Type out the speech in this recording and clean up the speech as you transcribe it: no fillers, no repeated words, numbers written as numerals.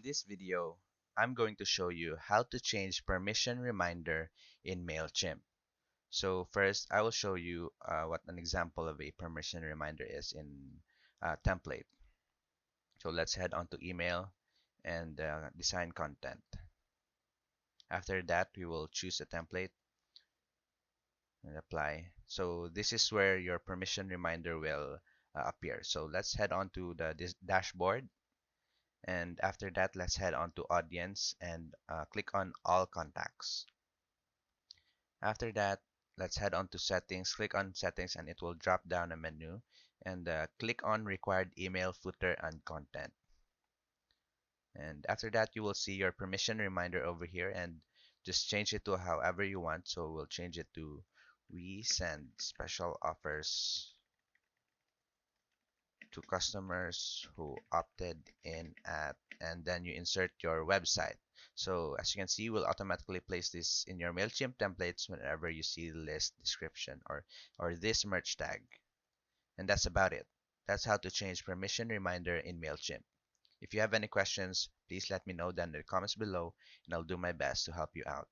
In this video, I'm going to show you how to change permission reminder in Mailchimp. So first, I will show you what an example of a permission reminder is in template. So let's head on to email and design content. After that, we will choose a template and apply. So this is where your permission reminder will appear. So let's head on to this dashboard. And after that, let's head on to audience and click on all contacts. After that, let's head on to settings, click on settings, and it will drop down a menu, and click on required email footer and content. And after that, you will see your permission reminder over here, and just change it to however you want. So we'll change it to we send special offers to customers who opted in at, and then you insert your website. So as you can see, we'll automatically place this in your Mailchimp templates whenever you see the list description or this merch tag. And that's about it. That's how to change permission reminder in Mailchimp. If you have any questions, please let me know down in the comments below, and I'll do my best to help you out.